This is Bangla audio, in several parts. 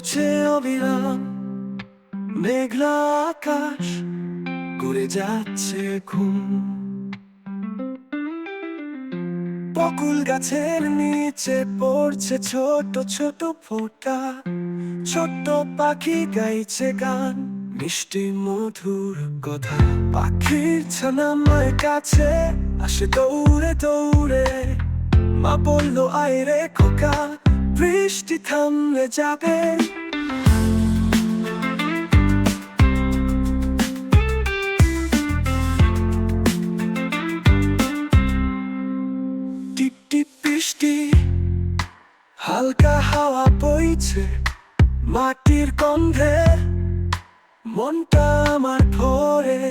পড়ছে অবিরাম মেঘলা আকাশ, করে যাচ্ছে ঘুম। বকুল গাছের নিচে পড়ছে ছোট ছোট ফোঁটা, ছোট্ট পাখি গাইছে গান, মিষ্টি মধুর কথা। পাখির ছানা মায়ের কাছে আসে দৌড়ে দৌড়ে, মা বললো আয় রে খোকা, বৃষ্টি থামলে যাবে। টিপ টিপ বৃষ্টি, হালকা হাওয়া বইছে, মাটির গন্ধে মনটা আমার ভরে।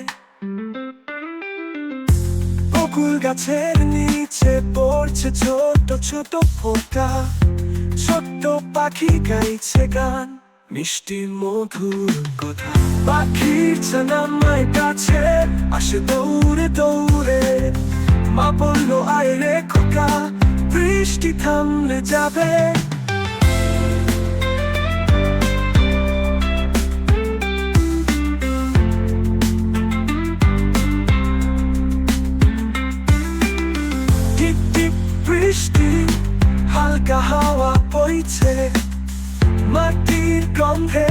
বকুল গাছের নিচে পড়ছে ছোট ছোট ফোঁটা, ছোট্ট পাখি গাইছে গান, মিষ্টি মধুর কথা। পাখির ছানা মায়ের কাছে আসে দৌড়ে দৌড়ে, মা বললো আয় রে খোকা, বৃষ্টি থামলে যাবে। টিপ টিপ বৃষ্টি, হালকা হাওয়া বইছে, মাটির গন্ধে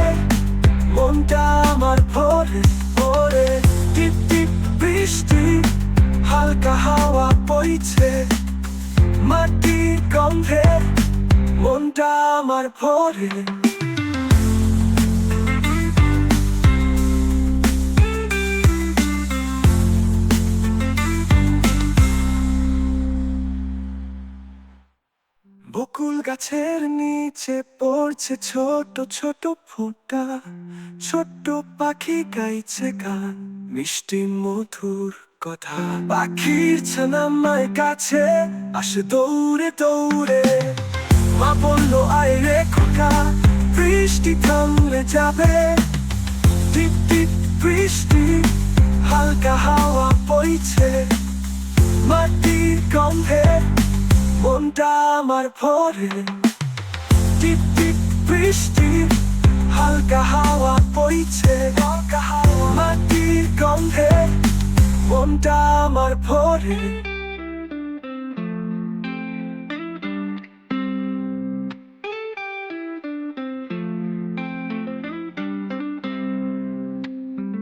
মনটা আমার ভরে ভরে। টিপ টিপ বৃষ্টি, হালকা হাওয়া বইছে, মাটির গন্ধে মনটা আমার ভরে। বকুল গাছের নিচে পড়ছে ছোট ছোট ফোঁটা, ছোট্ট পাখি গাইছে গান, মিষ্টি মধুর কথা। পাখির ছানা মায়ের কাছে আসে দৌড়ে দৌড়ে, মা বললো আয় রে খোকা, বৃষ্টি থামলে যাবে। টিপ টিপ বৃষ্টি, হালকা হাওয়া বইছে, মাটির গন্ধে মনটা আমার ভরে। টিপ টিপ বৃষ্টি, হালকা হাওয়া বইছে, মাটির গন্ধে মনটা আমার ভরে।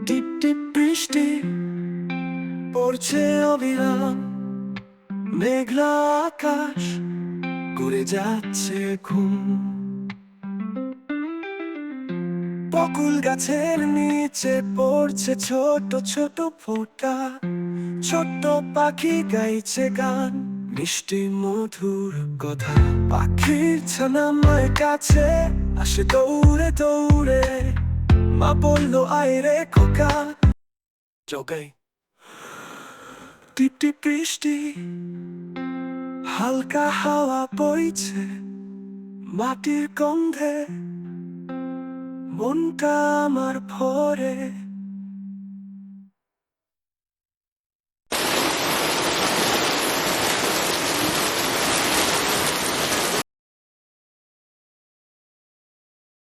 টিপ টিপ বৃষ্টি, পড়ছে অবিরাম মেঘলা আকাশ, করে যাচ্ছে ঘুম। বকুল গাছের নিচে পড়ছে ছোট ছোট ফোঁটা, ছোট্ট পাখি গাইছে গান, মিষ্টি মধুর কথা। পাখির ছানা মায়ের কাছে আসে দৌড়ে দৌড়ে, মা বললো আয় রে খোকা, জগাই। টিপ টিপ বৃষ্টি, হালকা হাওয়া বইছে, মাটির গন্ধে মনটা আমার ভরে।